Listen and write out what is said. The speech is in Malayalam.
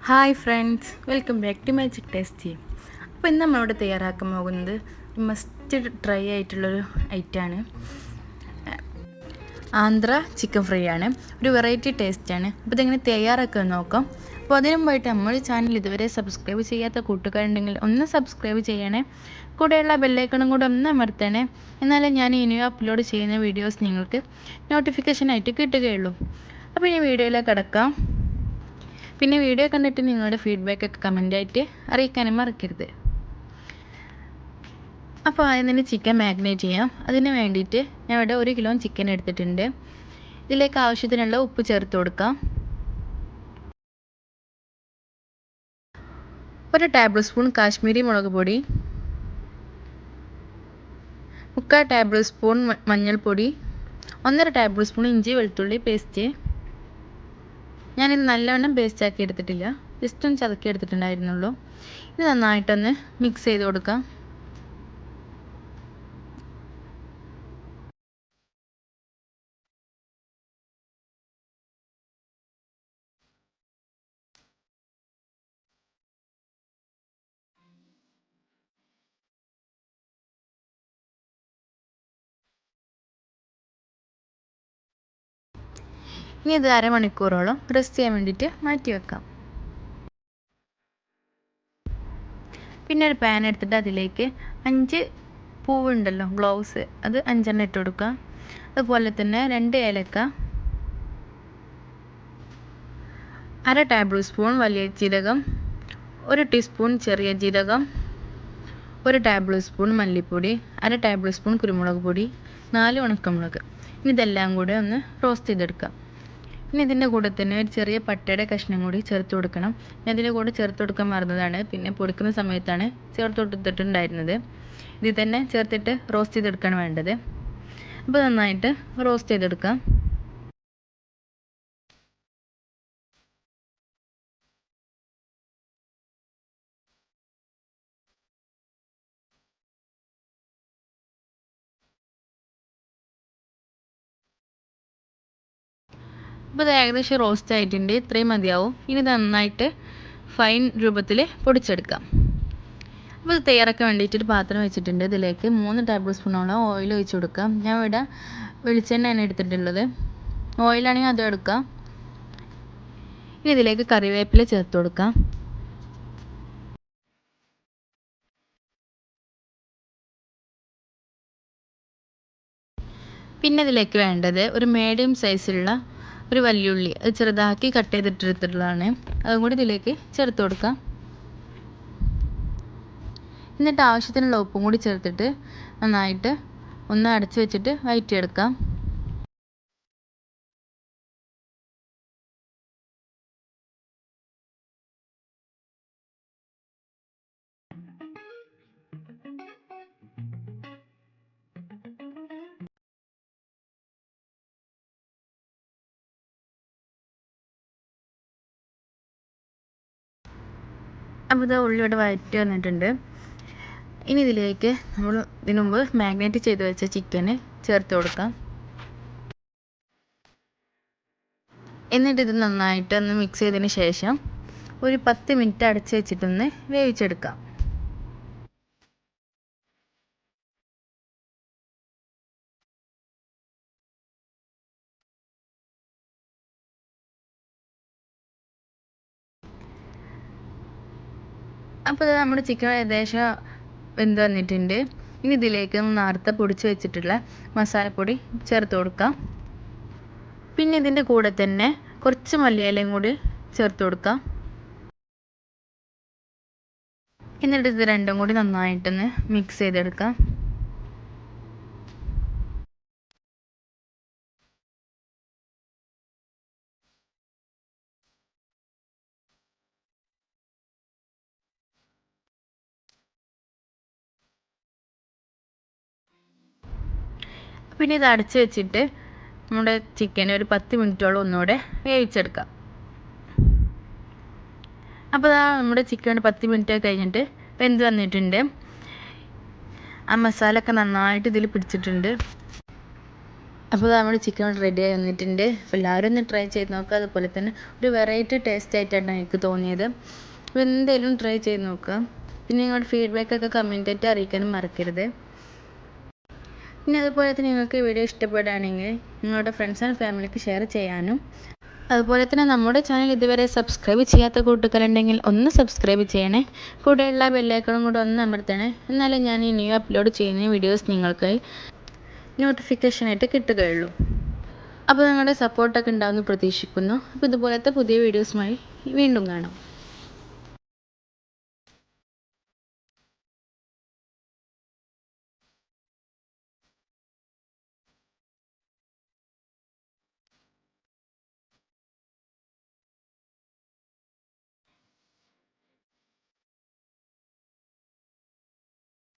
Hi friends, welcome back to magic tasty. അപ്പോൾ ഇന്ന് നമ്മളിവിടെ തയ്യാറാക്കാൻ പോകുന്നത് മസ്റ്റ് ട്രൈ ആയിട്ടുള്ളൊരു ഐറ്റമാണ്. ആന്ധ്ര ചിക്കൻ ഫ്രൈ ആണ്. ഒരു വെറൈറ്റി ടേസ്റ്റാണ്. അപ്പോൾ ഇതെങ്ങനെ തയ്യാറാക്കാൻ നോക്കാം. അപ്പോൾ അതിനു മുമ്പായിട്ട് നമ്മുടെ ചാനൽ ഇതുവരെ സബ്സ്ക്രൈബ് ചെയ്യാത്ത കൂട്ടുകാരുണ്ടെങ്കിൽ ഒന്ന് സബ്സ്ക്രൈബ് ചെയ്യണേ. കൂടെയുള്ള ബെല്ലൈക്കണും കൂടെ ഒന്ന് അമർത്തണേ. എന്നാലേ ഞാൻ ഇനി അപ്ലോഡ് ചെയ്യുന്ന വീഡിയോസ് നിങ്ങൾക്ക് നോട്ടിഫിക്കേഷനായിട്ട് കിട്ടുകയുള്ളൂ. അപ്പോൾ ഇനി വീഡിയോയിലേക്ക് കടക്കാം. പിന്നെ വീഡിയോ കണ്ടിട്ട് നിങ്ങളുടെ ഫീഡ്ബാക്കൊക്കെ കമൻ്റായിട്ട് അറിയിക്കാനും മറക്കരുത്. അപ്പോൾ ആദ്യം തന്നെ ചിക്കൻ മാഗ്നേറ്റ് ചെയ്യാം. അതിന് വേണ്ടിയിട്ട് ഞാൻ ഇവിടെ 1 കിലോ ചിക്കൻ എടുത്തിട്ടുണ്ട്. ഇതിലേക്ക് ആവശ്യത്തിനുള്ള ഉപ്പ് ചേർത്ത് കൊടുക്കാം. 1 ടേബിൾ സ്പൂൺ കാശ്മീരി മുളക് പൊടി, 3/4 ടേബിൾ സ്പൂൺ മഞ്ഞൾപ്പൊടി, 1.5 ടേബിൾ സ്പൂൺ ഇഞ്ചി വെളുത്തുള്ളി പേസ്റ്റ്. ഞാനിത് നല്ലവണ്ണം പേസ്റ്റാക്കി എടുത്തിട്ടില്ല, ജസ്റ്റ് ഒന്ന് ചതക്കി എടുത്തിട്ടുണ്ടായിരുന്നുള്ളൂ. ഇത് നന്നായിട്ടൊന്ന് മിക്സ് ചെയ്ത് കൊടുക്കാം. ഇനി ഇത് അരമണിക്കൂറോളം റെസ്റ്റ് ചെയ്യാൻ വേണ്ടിയിട്ട് മാറ്റി വെക്കാം. പിന്നെ ഒരു പാൻ എടുത്തിട്ട് അതിലേക്ക് 5 പൂവുണ്ടല്ലോ, ഗ്ലൗസ്, അത് 5 ഇട്ട് കൊടുക്കുക. അതുപോലെ തന്നെ 2 ഏലക്ക, 1/2 ടേബിൾ സ്പൂൺ വലിയ ജീരകം, 1 ടീസ്പൂൺ ചെറിയ ജീരകം, 1 ടേബിൾ സ്പൂൺ മല്ലിപ്പൊടി, 1/2 ടേബിൾ സ്പൂൺ കുരുമുളക് പൊടി, 4 ഉണക്കമുളക്. ഇതെല്ലാം കൂടെ ഒന്ന് റോസ്റ്റ് ചെയ്തെടുക്കാം. പിന്നെ ഇതിൻ്റെ കൂടെ തന്നെ ഒരു ചെറിയ പട്ടയുടെ കഷ്ണം കൂടി ചേർത്ത് കൊടുക്കണം. ഞാൻ ഇതിൻ്റെ കൂടെ ചേർത്ത് കൊടുക്കാൻ മറന്നതാണ്, പിന്നെ പൊടിക്കുന്ന സമയത്താണ് ചേർത്ത് കൊടുത്തിട്ടുണ്ടായിരുന്നത്. ഇതിൽ തന്നെ ചേർത്തിട്ട് റോസ്റ്റ് ചെയ്തെടുക്കുകയാണ് വേണ്ടത്. അപ്പോൾ നന്നായിട്ട് റോസ്റ്റ് ചെയ്തെടുക്കാം. അപ്പോൾ ഇത് ഏകദേശം റോസ്റ്റ് ആയിട്ടുണ്ട്. ഇത്രയും മതിയാവും. ഇനി നന്നായിട്ട് ഫൈൻ രൂപത്തിൽ പൊടിച്ചെടുക്കാം. അപ്പോൾ ഇത് തയ്യാറാക്കാൻ വേണ്ടിയിട്ട് ഒരു പാത്രം വെച്ചിട്ടുണ്ട്. ഇതിലേക്ക് 3 ടേബിൾ സ്പൂണോളം ഓയിൽ ഒഴിച്ച് കൊടുക്കാം. ഞാൻ ഇവിടെ വെളിച്ചെണ്ണയാണ് എടുത്തിട്ടുള്ളത്. ഓയിലാണെങ്കിൽ അതും എടുക്കാം. ഇനി ഇതിലേക്ക് കറിവേപ്പില ചേർത്ത് കൊടുക്കാം. പിന്നെ ഇതിലേക്ക് വേണ്ടത് ഒരു മീഡിയം സൈസിലുള്ള ഒരു വല്യുള്ളി, അത് ചെറുതാക്കി കട്ട് ചെയ്തിട്ടെടുത്തിട്ടുള്ളതാണ്. അതും കൂടി ഇതിലേക്ക് ചേർത്ത് കൊടുക്കാം. എന്നിട്ട് ആവശ്യത്തിനുള്ള ഉപ്പും കൂടി ചേർത്തിട്ട് നന്നായിട്ട് ഒന്ന് അടച്ച് വെച്ചിട്ട് വഴറ്റിയെടുക്കാം. അപ്പോൾ ഇത് ഉള്ളിയോടെ വഴറ്റി വന്നിട്ടുണ്ട്. ഇനി ഇതിലേക്ക് നമ്മൾ ഇതിനു മുമ്പ് മാഗ്നേറ്റ് ചെയ്ത് വെച്ച ചിക്കന് ചേർത്ത് കൊടുക്കാം. എന്നിട്ട് ഇത് നന്നായിട്ട് ഒന്ന് മിക്സ് ചെയ്തതിന് ശേഷം ഒരു 10 മിനിറ്റ് അടച്ച് വെച്ചിട്ടൊന്ന് വേവിച്ചെടുക്കാം. അപ്പോൾ നമ്മുടെ ചിക്കൻ ഏകദേശം വെന്ത് വന്നിട്ടുണ്ട്. ഇനി ഇതിലേക്ക് നേരത്തെ പൊടിച്ച് വെച്ചിട്ടുള്ള മസാലപ്പൊടി ചേർത്ത് കൊടുക്കാം. പിന്നെ ഇതിൻ്റെ കൂടെ തന്നെ കുറച്ച് മല്ലിയിലയും കൂടി ചേർത്ത് കൊടുക്കാം. എന്നിട്ട് ഇത് രണ്ടും കൂടി നന്നായിട്ടൊന്ന് മിക്സ് ചെയ്തെടുക്കാം. പിന്നെ ഇത് അടച്ച് വെച്ചിട്ട് നമ്മുടെ ചിക്കൻ ഒരു 10 മിനിറ്റോളം ഒന്നുകൂടെ വേവിച്ചെടുക്കാം. അപ്പോൾ നമ്മുടെ ചിക്കൻ 10 മിനിറ്റ് കഴിഞ്ഞിട്ട് വെന്ത് വന്നിട്ടുണ്ട്. ആ മസാല ഒക്കെ നന്നായിട്ട് ഇതിൽ പിടിച്ചിട്ടുണ്ട്. അപ്പോൾ നമ്മുടെ ചിക്കൻ റെഡി ആയി വന്നിട്ടുണ്ട്. അപ്പോൾ എല്ലാവരും ഒന്ന് ട്രൈ ചെയ്ത് നോക്കുക. അതുപോലെ തന്നെ ഒരു വെറൈറ്റി ടേസ്റ്റ് ആയിട്ടാണ് എനിക്ക് തോന്നിയത്. അപ്പോൾ എന്തായാലും ട്രൈ ചെയ്ത് നോക്കുക. പിന്നെ നിങ്ങളുടെ ഫീഡ്ബാക്കൊക്കെ കമൻറ്റായിട്ട് അറിയിക്കാനും മറക്കരുത്. പിന്നെ അതുപോലെ തന്നെ നിങ്ങൾക്ക് വീഡിയോ ഇഷ്ടപ്പെടുകയാണെങ്കിൽ നിങ്ങളുടെ ഫ്രണ്ട്സ് ആൻഡ് ഫാമിലിക്ക് ഷെയർ ചെയ്യാനും, അതുപോലെ തന്നെ നമ്മുടെ ചാനൽ ഇതുവരെ സബ്സ്ക്രൈബ് ചെയ്യാത്ത കൂട്ടുകാരുണ്ടെങ്കിൽ ഒന്ന് സബ്സ്ക്രൈബ് ചെയ്യണേ. കൂടെയുള്ള ബെല്ലൈക്കണും കൂടെ ഒന്ന് അമർത്തണേ. എന്നാലും ഞാൻ ഈ ന്യൂ അപ്ലോഡ് ചെയ്യുന്ന വീഡിയോസ് നിങ്ങൾക്കായി നോട്ടിഫിക്കേഷനായിട്ട് കിട്ടുകയുള്ളൂ. അപ്പോൾ നിങ്ങളുടെ സപ്പോർട്ടൊക്കെ ഉണ്ടാവുമെന്ന് പ്രതീക്ഷിക്കുന്നു. അപ്പോൾ ഇതുപോലത്തെ പുതിയ വീഡിയോസുമായി വീണ്ടും കാണാം.